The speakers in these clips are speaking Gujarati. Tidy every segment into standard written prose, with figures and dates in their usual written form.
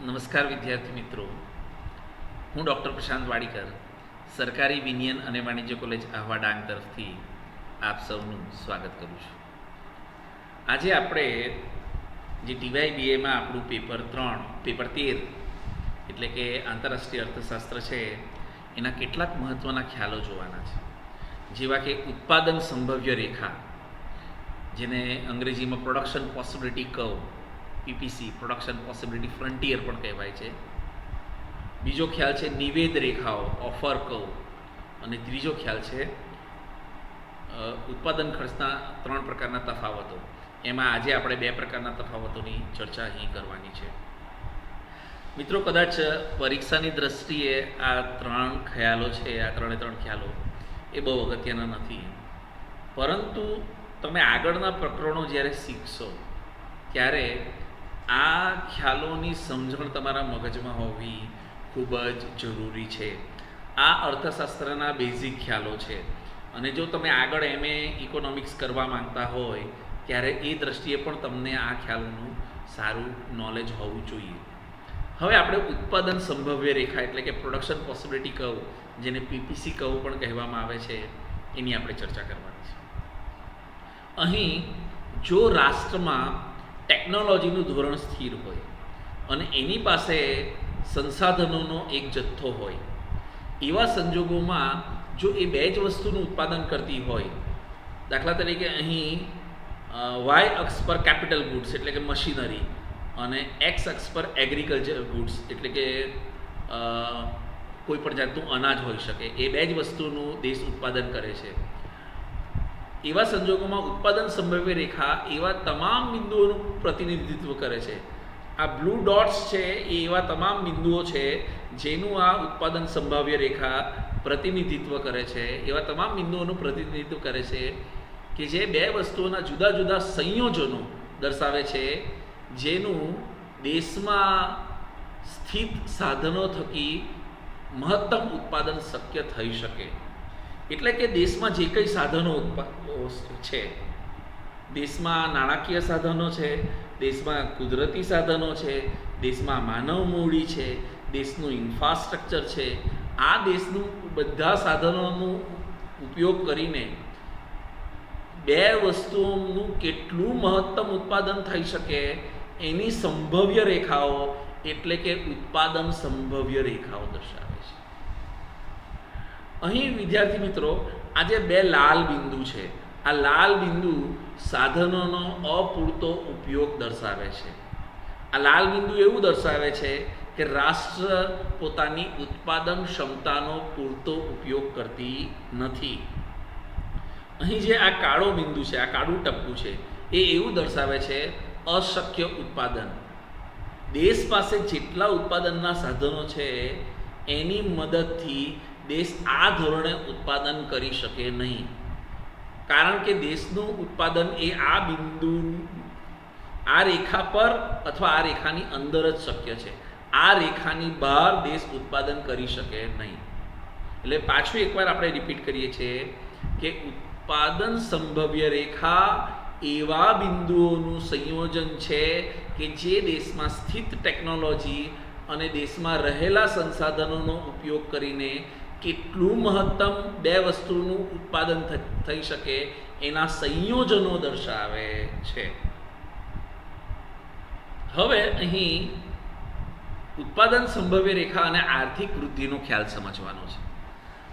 નમસ્કાર વિદ્યાર્થી મિત્રો, હું ડૉક્ટર પ્રશાંત વાડીકર સરકારી વિનયન અને વાણિજ્ય કોલેજ આહવા ડાંગ તરફથી આપ સૌનું સ્વાગત કરું છું. આજે આપણે જે ટીવાય બીએમાં આપણું પેપર 13 એટલે કે આંતરરાષ્ટ્રીય અર્થશાસ્ત્ર છે એના કેટલાક મહત્ત્વના ખ્યાલો જોવાના છે, જેવા કે ઉત્પાદન સંભવ્ય રેખા, જેને અંગ્રેજીમાં production possibility curve PPC production possibility frontier પણ કહેવાય છે. બીજો ખ્યાલ છે નિવેદ રેખાઓ ઓફર કર્વ, અને ત્રીજો ખ્યાલ છે ઉત્પાદન ખર્ચના 3 પ્રકારના તફાવતો. એમાં આજે આપણે 2 પ્રકારના તફાવતોની ચર્ચા અહીં કરવાની છે. મિત્રો, કદાચ પરીક્ષાની દ્રષ્ટિએ આ 3 ખ્યાલો છે, આ 3 ખ્યાલો એ બહુ અગત્યના નથી, પરંતુ તમે આગળના પ્રકરણો જ્યારે શીખશો ત્યારે આ ખ્યાલોની સમજણ તમારા મગજમાં હોવી ખૂબ જ જરૂરી છે. આ અર્થશાસ્ત્રના બેઝિક ખ્યાલો છે, અને જો તમે આગળ MA ઇકોનોમિક્સ કરવા માંગતા હોય ત્યારે એ દ્રષ્ટિએ પણ તમને આ ખ્યાલોનું સારું નોલેજ હોવું જોઈએ. હવે આપણે ઉત્પાદન સંભવ્ય રેખા એટલે કે પ્રોડક્શન પોસિબિલિટી કર્વ, જેને પીપીસી કર્વ પણ કહેવામાં આવે છે, એની આપણે ચર્ચા કરવાની છે. અહીં જો રાષ્ટ્રમાં ટેકનોલોજીનું ધોરણ સ્થિર હોય અને એની પાસે સંસાધનોનો એક જથ્થો હોય, એવા સંજોગોમાં જો એ 2 જ વસ્તુનું ઉત્પાદન કરતી હોય, દાખલા તરીકે અહીં વાય અક્ષ પર કેપિટલ ગુડ્સ એટલે કે મશીનરી અને એક્સ અક્ષ પર એગ્રીકલ્ચર ગુડ્સ એટલે કે કોઈ પણ જાતનું અનાજ હોઈ શકે, એ 2 જ વસ્તુનું દેશ ઉત્પાદન કરે છે. એવા સંજોગોમાં ઉત્પાદન સંભવ્ય રેખા એવા તમામ બિંદુઓનું પ્રતિનિધિત્વ કરે છે. આ બ્લુ ડોટ્સ છે એ એવા તમામ બિંદુઓ છે જેનું આ ઉત્પાદન સંભાવ્ય રેખા પ્રતિનિધિત્વ કરે છે. એવા તમામ બિંદુઓનું પ્રતિનિધિત્વ કરે છે કે જે 2 વસ્તુઓના જુદા જુદા સંયોજનો દર્શાવે છે, જેનું દેશમાં સ્થિત સાધનો થકી મહત્તમ ઉત્પાદન શક્ય થઈ શકે. એટલે કે દેશમાં જે કંઈ સાધનો છે, દેશમાં નાણાકીય સાધનો છે, દેશમાં કુદરતી સાધનો છે, દેશમાં માનવ મૂડી છે, દેશનું ઇન્ફ્રાસ્ટ્રક્ચર છે, આ દેશનું બધા સાધનોનો ઉપયોગ કરીને 2 વસ્તુઓનું કેટલું મહત્તમ ઉત્પાદન થઈ શકે એની સંભવ્ય રેખાઓ એટલે કે ઉત્પાદન સંભવ્ય રેખાઓ દર્શાવે છે. અહીં વિદ્યાર્થી મિત્રો, આ જે 2 લાલ બિંદુ છે, આ લાલ બિંદુ સાધનોનો અપૂરતો ઉપયોગ દર્શાવે છે. આ લાલ બિંદુ એવું દર્શાવે છે કે રાષ્ટ્ર પોતાની ઉત્પાદન ક્ષમતાનો પૂરતો ઉપયોગ કરતી નથી. અહીં જે આ કાળો બિંદુ છે, આ કાળું ટપકું છે, એ એવું દર્શાવે છે અશક્ય ઉત્પાદન. દેશ પાસે જેટલા ઉત્પાદનના સાધનો છે એની મદદથી દેશ આ ધોરણે ઉત્પાદન કરી શકે નહીં, કારણ કે દેશનું ઉત્પાદન એ આ બિંદુ, આ રેખા પર અથવા આ રેખાની અંદર જ શક્ય છે. આ રેખાની બહાર દેશ ઉત્પાદન કરી શકે નહીં. એટલે પાછું એકવાર આપણે રિપીટ કરીએ છીએ કે ઉત્પાદન સંભવ્ય રેખા એવા બિંદુઓનું સંયોજન છે કે જે દેશમાં સ્થિત ટેકનોલોજી અને દેશમાં રહેલા સંસાધનોનો ઉપયોગ કરીને કેટલું મહત્તમ 2 વસ્તુનું ઉત્પાદન થઈ શકે એના સંયોજનો દર્શાવે છે. હવે અહીં ઉત્પાદન સંભવ્ય રેખા અને આર્થિક વૃદ્ધિનો ખ્યાલ સમજવાનો છે.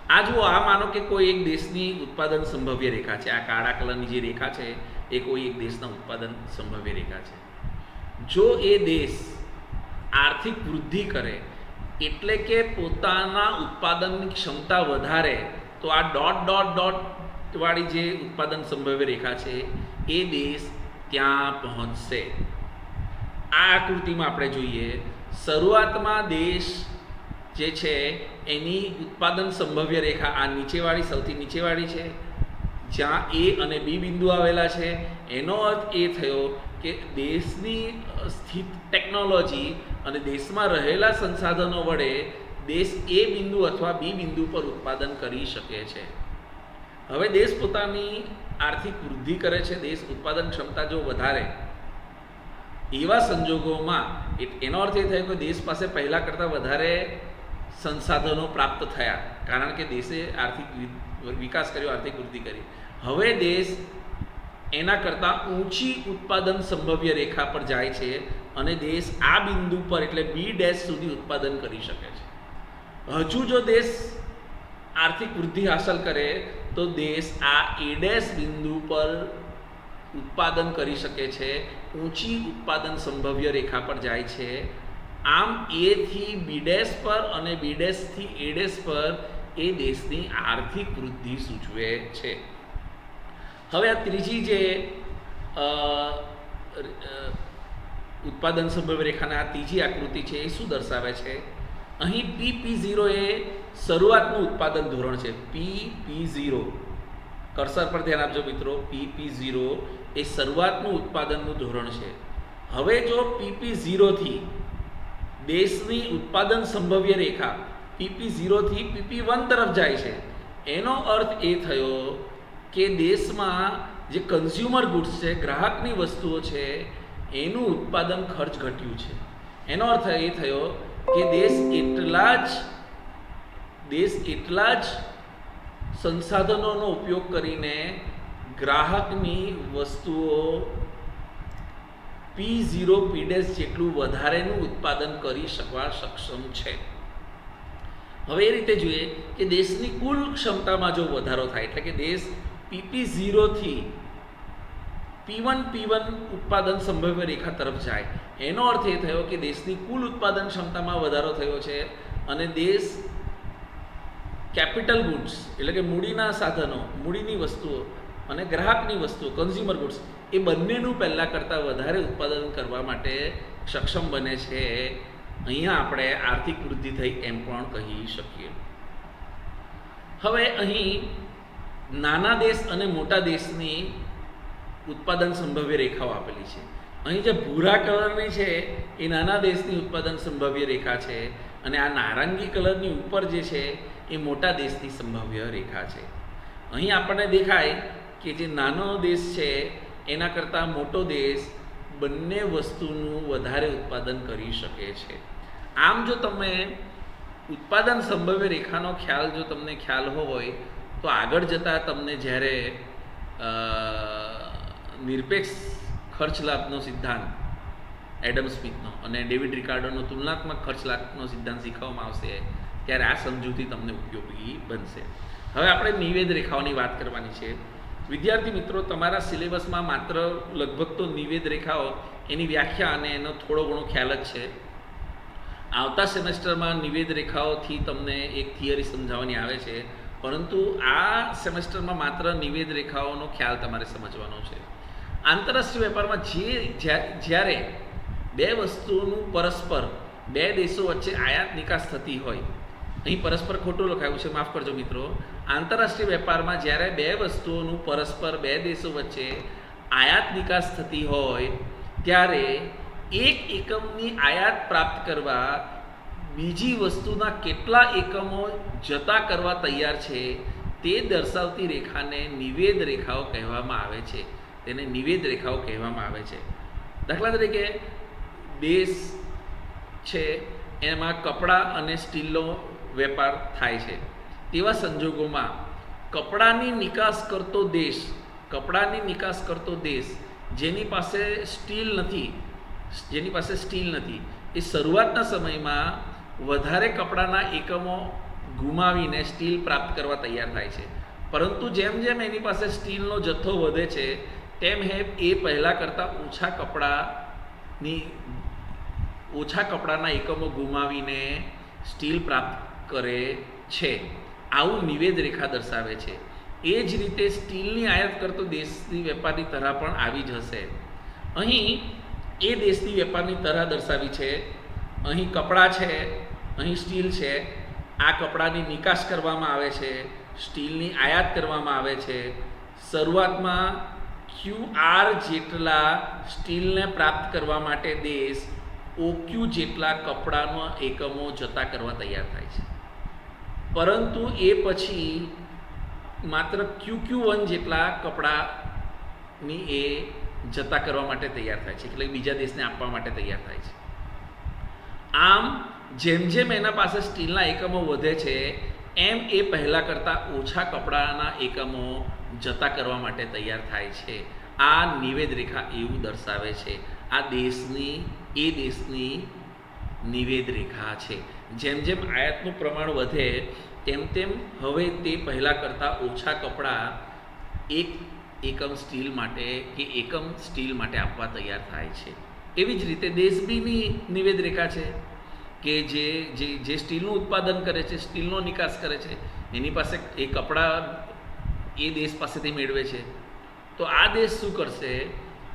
આ જુઓ, આ માનો કે કોઈ એક દેશની ઉત્પાદન સંભવ્ય રેખા છે. આ કાળા કલરની જે રેખા છે એ કોઈ એક દેશના ઉત્પાદન સંભવ્ય રેખા છે. જો એ દેશ આર્થિક વૃદ્ધિ કરે એટલે કે પોતાના ઉત્પાદનની ક્ષમતા વધારે, તો આ ડોટ ડોટ ડોટ વાળી જે ઉત્પાદન સંભવ્ય રેખા છે એ દેશ ત્યાં પહોંચશે. આ આકૃતિમાં આપણે જોઈએ, શરૂઆતમાં દેશ જે છે એની ઉત્પાદન સંભવ્ય રેખા આ નીચેવાળી, સૌથી નીચેવાળી છે, જ્યાં A અને B બિંદુ આવેલા છે. એનો અર્થ એ થયો કે દેશની સ્થિત ટેકનોલોજી અને દેશમાં રહેલા સંસાધનો વડે દેશ A બિંદુ અથવા B બિંદુ પર ઉત્પાદન કરી શકે છે. હવે દેશ પોતાની આર્થિક વૃદ્ધિ કરે છે, દેશ ઉત્પાદન ક્ષમતા જો વધારે, એવા સંજોગોમાં એનો અર્થ એ થયો કે દેશ પાસે પહેલાં કરતાં વધારે સંસાધનો પ્રાપ્ત થયા, કારણ કે દેશે આર્થિક વિકાસ કર્યો, આર્થિક વૃદ્ધિ કરી. હવે દેશ એના કરતાં ઊંચી ઉત્પાદન સંભવ્ય રેખા પર જાય છે અને દેશ આ બિંદુ પર એટલે B' સુધી ઉત્પાદન કરી શકે છે. હજુ જો દેશ આર્થિક વૃદ્ધિ હાંસલ કરે તો દેશ આ A' બિંદુ પર ઉત્પાદન કરી શકે છે, ઊંચી ઉત્પાદન સંભવ્ય રેખા પર જાય છે. આમ A થી B' પર અને B' થી A' પર એ દેશની આર્થિક વૃદ્ધિ સૂચવે છે. હવે આ ત્રીજી જે ઉત્પાદન સંભવ્ય રેખાના આ ત્રીજી આકૃતિ છે એ શું દર્શાવે છે? અહીં PP0 એ શરૂઆતનું ઉત્પાદન ધોરણ છે. PP0 કર્સર પર ધ્યાન આપજો મિત્રો. PP0 એ શરૂઆતનું ઉત્પાદનનું ધોરણ છે. હવે જો PP0 થી દેશની ઉત્પાદન સંભવ્ય રેખા PP0 થી PP1 તરફ જાય છે, એનો અર્થ એ થયો કે દેશમાં જે કન્ઝ્યુમર ગુડ્સ છે, ગ્રાહકની વસ્તુઓ છે, એનું ઉત્પાદન ખર્ચ ઘટ્યું છે. એનો અર્થ એ થયો કે દેશ એટલા જ સંસાધનોનો ઉપયોગ કરીને ગ્રાહકની વસ્તુઓ P0 P' જેટલું વધારેનું ઉત્પાદન કરી શકવા સક્ષમ છે. હવે એ રીતે જોઈએ કે દેશની કુલ ક્ષમતામાં જો વધારો થાય, એટલે કે દેશ PP0 થી P1 ઉત્પાદન સંભવ્ય રેખા તરફ જાય, એનો અર્થ એ થયો કે દેશની કુલ ઉત્પાદન ક્ષમતામાં વધારો થયો છે અને દેશ કેપિટલ ગુડ્સ એટલે કે મૂડીના સાધનો, મૂડીની વસ્તુઓ અને ગ્રાહકની વસ્તુઓ કન્ઝ્યુમર ગુડ્સ એ બંનેનું પહેલાં કરતાં વધારે ઉત્પાદન કરવા માટે સક્ષમ બને છે. અહીંયા આપણે આર્થિક વૃદ્ધિ થઈ એમ પણ કહી શકીએ. હવે અહીં નાના દેશ અને મોટા દેશની ઉત્પાદન સંભવ્ય રેખાઓ આપેલી છે. અહીં જે ભૂરા કલરની છે એ નાના દેશની ઉત્પાદન સંભવ્ય રેખા છે અને આ નારંગી કલરની ઉપર જે છે એ મોટા દેશની સંભવ્ય રેખા છે. અહીં આપણને દેખાય કે જે નાનો દેશ છે એના કરતાં મોટો દેશ બંને વસ્તુનું વધારે ઉત્પાદન કરી શકે છે. આમ જો તમે ઉત્પાદન સંભવ્ય રેખાનો ખ્યાલ જો તમને ખ્યાલ હોય તો આગળ જતાં તમને જ્યારે નિરપેક્ષ ખર્ચ લાભનો સિદ્ધાંત એડમ સ્મિથનો અને ડેવિડ રિકાર્ડોનો તુલનાત્મક ખર્ચ લાભનો સિદ્ધાંત શીખવવામાં આવશે ત્યારે આ સમજૂતી તમને ઉપયોગી બનશે. હવે આપણે નિવેદ રેખાઓની વાત કરવાની છે. વિદ્યાર્થી મિત્રો, તમારા સિલેબસમાં માત્ર લગભગ તો નિવેદ રેખાઓ એની વ્યાખ્યા અને એનો થોડો ઘણો ખ્યાલ જ છે. આવતા સેમેસ્ટરમાં નિવેદ રેખાઓથી તમને એક થિયરી સમજાવવાની આવે છે, પરંતુ આ સેમેસ્ટરમાં માત્ર નિવેદ રેખાઓનો ખ્યાલ તમારે સમજવાનો છે. આંતરરાષ્ટ્રીય વેપારમાં જ્યારે બે વસ્તુઓનું પરસ્પર બે દેશો વચ્ચે આયાત નિકાસ થતી હોય, અહીં પરસ્પર ખોટું લખાયું છે, માફ કરજો મિત્રો. આંતરરાષ્ટ્રીય વેપારમાં જ્યારે બે વસ્તુઓનું પરસ્પર બે દેશો વચ્ચે આયાત નિકાસ થતી હોય ત્યારે એક એકમની આયાત પ્રાપ્ત કરવા બીજી વસ્તુના કેટલા એકમો જતા કરવા તૈયાર છે તે દર્શાવતી રેખાને નિવેદ રેખાઓ કહેવામાં આવે છે. તેને નિવેદ રેખાઓ કહેવામાં આવે છે. દાખલા તરીકે દેશ છે એમાં કપડાં અને સ્ટીલનો વેપાર થાય છે. તેવા સંજોગોમાં કપડાની નિકાસ કરતો દેશ જેની પાસે સ્ટીલ નથી એ શરૂઆતના સમયમાં વધારે કપડાના એકમો ગુમાવીને સ્ટીલ પ્રાપ્ત કરવા તૈયાર થાય છે. પરંતુ જેમ જેમ એની પાસે સ્ટીલનો જથ્થો વધે છે તેમ એ પહેલાં કરતાં ઓછા કપડાના એકમો ગુમાવીને સ્ટીલ પ્રાપ્ત કરે છે. આવું નિવેદ રેખા દર્શાવે છે. એ જ રીતે સ્ટીલની આયાત કરતો દેશની વેપારની તરહ પણ આવી જ હશે. અહીં એ દેશની વેપારની તરહ દર્શાવી છે. અહીં કપડાં છે, અહીં સ્ટીલ છે. આ કપડાની નિકાસ કરવામાં આવે છે, સ્ટીલની આયાત કરવામાં આવે છે. શરૂઆતમાં QR જેટલા સ્ટીલને પ્રાપ્ત કરવા માટે દેશ OQ જેટલા કપડાના એકમો જતા કરવા તૈયાર થાય છે. પરંતુ એ પછી માત્ર QQ1 જેટલા કપડાની એ જતા કરવા માટે તૈયાર થાય છે, એટલે બીજા દેશને આપવા માટે તૈયાર થાય છે. આમ જેમ જેમ એના પાસે સ્ટીલના એકમો વધે છે એમ એ પહેલાં કરતાં ઓછા કપડાના એકમો જતા કરવા માટે તૈયાર થાય છે. આ નિવેદ રેખા એવું દર્શાવે છે. આ દેશની નિવેદ રેખા છે. જેમ જેમ આયાતનું પ્રમાણ વધે તેમ તેમ હવે તે પહેલાં કરતાં ઓછા કપડાં એકમ સ્ટીલ માટે આપવા તૈયાર થાય છે. એવી જ રીતે દેશ બીની નિવેદ રેખા છે કે જે સ્ટીલનું ઉત્પાદન કરે છે, સ્ટીલનો નિકાસ કરે છે, એની પાસે એ કપડાં એ દેશ પાસેથી મેળવે છે. તો આ દેશ શું કરશે?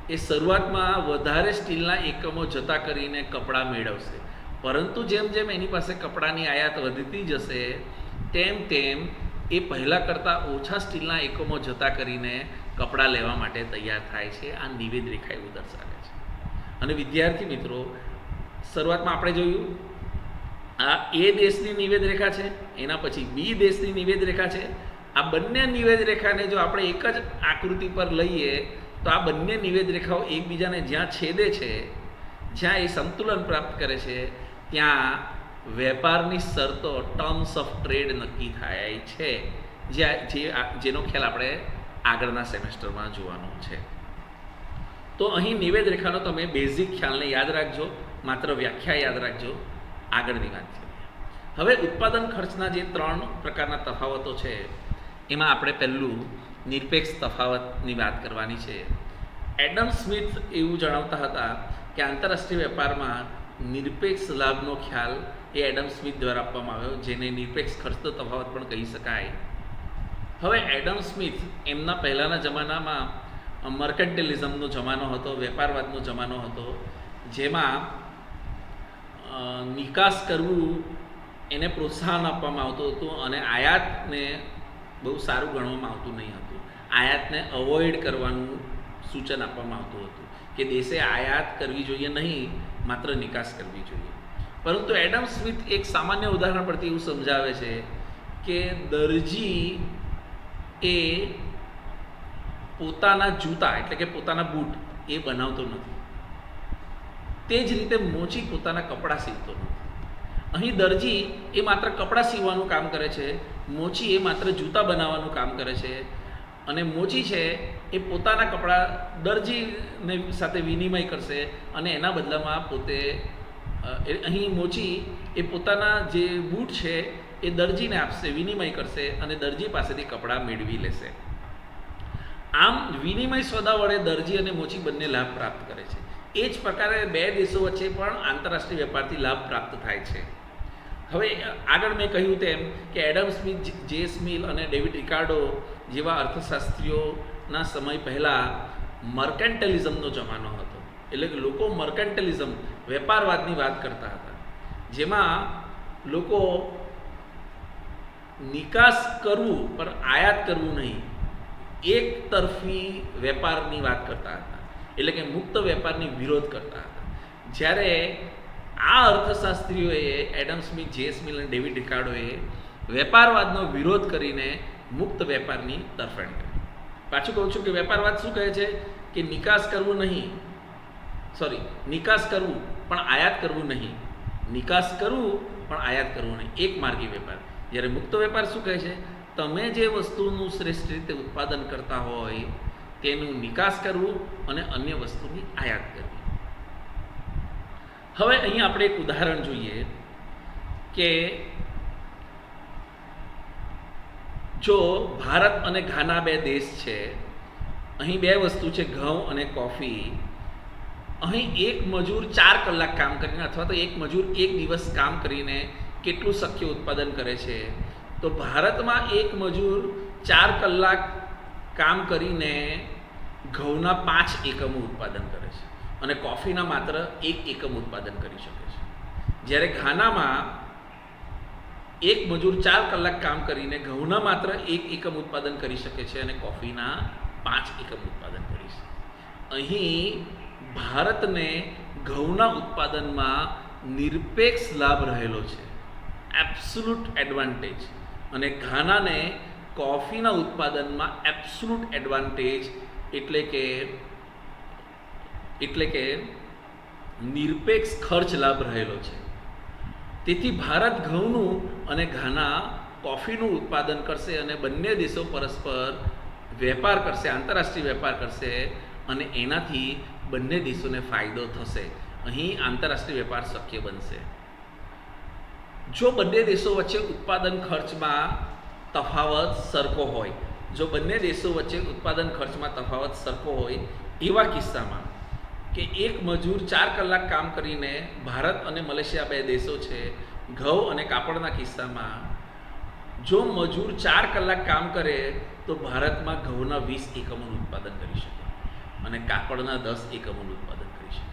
એ શરૂઆતમાં વધારે સ્ટીલના એકમો જતા કરીને કપડાં મેળવશે, પરંતુ જેમ જેમ એની પાસે કપડાની આયાત વધતી જશે તેમ તેમ એ પહેલાં કરતાં ઓછા સ્ટીલના એકમો જતા કરીને કપડાં લેવા માટે તૈયાર થાય છે. આ નિવેદ રેખા એવું દર્શાવે છે. અને વિદ્યાર્થી મિત્રો, શરૂઆતમાં આપણે જોયું આ એ દેશની નિવેદ રેખા છે, એના પછી બી દેશની નિવેદ રેખા છે. આ બંને નિવેદ રેખાને જો આપણે એક જ આકૃતિ પર લઈએ તો આ બંને નિવેદ રેખાઓ એકબીજાને જ્યાં છેદે છે, જ્યાં એ સંતુલન પ્રાપ્ત કરે છે, ત્યાં વેપારની શરતો, ટર્મ્સ ઓફ ટ્રેડ નક્કી થાય છે, જેનો ખ્યાલ આપણે આગળના સેમેસ્ટરમાં જોવાનો છે. તો અહીં નિવેદ રેખાનો તમે બેઝિક ખ્યાલને યાદ રાખજો, માત્ર વ્યાખ્યા યાદ રાખજો. આગળની વાત કરીએ. હવે ઉત્પાદન ખર્ચના જે 3 પ્રકારના તફાવતો છે એમાં આપણે પહેલું નિરપેક્ષ તફાવતની વાત કરવાની છે. એડમ સ્મિથ એવું જણાવતા હતા કે આંતરરાષ્ટ્રીય વેપારમાં નિરપેક્ષ લાભનો ખ્યાલ એ એડમ સ્મિથ દ્વારા આપવામાં આવ્યો, જેને નિરપેક્ષ ખર્ચનો તફાવત પણ કહી શકાય. હવે એડમ સ્મિથ એમના પહેલાંના જમાનામાં મર્કેન્ટિલિઝમનો જમાનો હતો, વેપારવાદનો જમાનો હતો, જેમાં નિકાસ કરવું એને પ્રોત્સાહન આપવામાં આવતું હતું અને આયાતને બહુ સારું ગણવામાં આવતું નહીં હતું. આયાતને અવોઇડ કરવાનું સૂચન આપવામાં આવતું હતું કે દેશે આયાત કરવી જોઈએ નહીં, માત્ર નિકાસ કરવી જોઈએ. પરંતુ એડમ સ્મિથ એક સામાન્ય ઉદાહરણ પરથી એવું સમજાવે છે કે દરજી એ પોતાના જૂતા એટલે કે પોતાના બૂટ એ બનાવતો નથી, તે જ રીતે મોચી પોતાના કપડાં સીવતો નથી. અહીં દરજી એ માત્ર કપડાં સીવવાનું કામ કરે છે, મોચી એ માત્ર જૂતા બનાવવાનું કામ કરે છે. અને મોચી છે એ પોતાના કપડાં દરજીને સાથે વિનિમય કરશે અને એના બદલામાં પોતે અહીં મોચી એ પોતાના જે બૂટ છે એ દરજીને આપશે, વિનિમય કરશે અને દરજી પાસેથી કપડાં મેળવી લેશે. આમ વિનિમય સોદા વડે દરજી અને મોચી બંને લાભ પ્રાપ્ત કરે છે. એ જ પ્રકારે 2 દેશો વચ્ચે પણ આંતરરાષ્ટ્રીય વેપારથી લાભ પ્રાપ્ત થાય છે. હવે આગળ મેં કહ્યું તેમ કે એડમ સ્મિથ, જે.એસ. મિલ અને ડેવિડ રિકાર્ડો જેવા અર્થશાસ્ત્રીઓના સમય પહેલાં મર્કેન્ટિલિઝમનો જમાનો હતો. એટલે કે લોકો મર્કેન્ટિલિઝમ, વેપારવાદની વાત કરતા હતા, જેમાં લોકો નિકાસ કરવું પણ આયાત કરવું નહીં, એક તરફી વેપારની વાત કરતા હતા, એટલે કે મુક્ત વેપારની વિરોધ કરતા હતા. જ્યારે આ અર્થશાસ્ત્રીઓએ એડમ સ્મિથ, જે.એસ. મિલ અને ડેવિડ રિકાર્ડોએ વેપારવાદનો વિરોધ કરીને મુક્ત વેપારની તરફેણ કરી. પાછું કહું છું કે વેપારવાદ શું કહે છે કે નિકાસ કરવું પણ આયાત કરવું નહીં, નિકાસ કરવું પણ આયાત કરવું નહીં, એક માર્ગી વેપાર. જ્યારે મુક્ત વેપાર શું કહે છે? તમે જે વસ્તુનું શ્રેષ્ઠ રીતે ઉત્પાદન કરતા હોય તેનું નિકાસ કરવું અને અન્ય વસ્તુની આયાત કરવી. હવે અહીં આપણે એક ઉદાહરણ જોઈએ કે જો ભારત અને ઘાના 2 દેશ છે, અહીં 2 વસ્તુ છે, ઘઉં અને કોફી. અહીં એક મજૂર 4 કલાક કામ કરીને અથવા તો એક મજૂર 1 દિવસ કામ કરીને કેટલું શક્ય ઉત્પાદન કરે છે? તો ભારતમાં એક મજૂર 4 કલાક કામ કરીને ઘઉંના 5 એકમો ઉત્પાદન કરે છે અને કોફીના માત્ર 1 એકમ ઉત્પાદન કરી શકે છે. જ્યારે ઘાનામાં એક મજૂર 4 કલાક કામ કરીને ઘઉંના માત્ર 1 એકમ ઉત્પાદન કરી શકે છે અને કોફીના 5 એકમ ઉત્પાદન કરી શકે. અહીં ભારતને ઘઉંના ઉત્પાદનમાં નિરપેક્ષ લાભ રહેલો છે, એબ્સોલ્યુટ એડવાન્ટેજ, અને ઘાનાને કોફીના ઉત્પાદનમાં એબ્સોલ્યુટ એડવાન્ટેજ એટલે કે નિરપેક્ષ ખર્ચ લાભ રહેલો છે. તેથી ભારત ઘઉંનું અને ઘાના કોફીનું ઉત્પાદન કરશે અને બંને દેશો પરસ્પર વેપાર કરશે, આંતરરાષ્ટ્રીય વેપાર કરશે અને એનાથી બંને દેશોને ફાયદો થશે. અહીં આંતરરાષ્ટ્રીય વેપાર શક્ય બનશે. જો બંને દેશો વચ્ચે ઉત્પાદન ખર્ચમાં તફાવત સરખો હોય, જો બંને દેશો વચ્ચે ઉત્પાદન ખર્ચમાં તફાવત સરખો હોય એવા કિસ્સામાં કે એક મજૂર 4 કલાક કામ કરીને, ભારત અને મલેશિયા બે દેશો છે, ઘઉં અને કાપડના કિસ્સામાં જો મજૂર 4 કલાક કામ કરે તો ભારતમાં ઘઉંના 20 એકમોનું ઉત્પાદન કરી શકે અને કાપડના 10 એકમોનું ઉત્પાદન કરી શકે.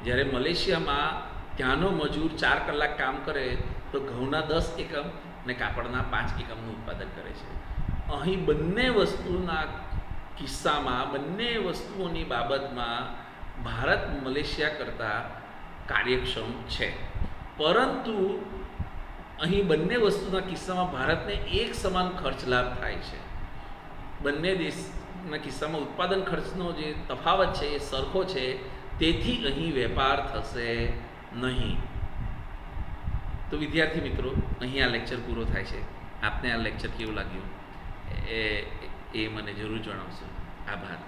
જ્યારે મલેશિયામાં ત્યાંનો મજૂર 4 કલાક કામ કરે તો ઘઉંના 10 એકમ અને કાપડના 5 એકમનું ઉત્પાદન કરે છે. અહીં બંને વસ્તુના કિસ્સામાં, બંને વસ્તુઓની બાબતમાં ભારત મલેશિયા કરતાં કાર્યક્ષમ છે, પરંતુ અહીં બંને વસ્તુના કિસ્સામાં ભારતને એક સમાન ખર્ચ લાભ થાય છે. બંને દેશના કિસ્સામાં ઉત્પાદન ખર્ચનો જે તફાવત છે એ સરખો છે, તેથી અહીં વેપાર થશે નહીં. તો વિદ્યાર્થી મિત્રો, અહીં આ લેક્ચર પૂરો થાય છે. આપને આ લેક્ચર કેવું લાગ્યું એ મને જરૂર જણાવશો. આભાર.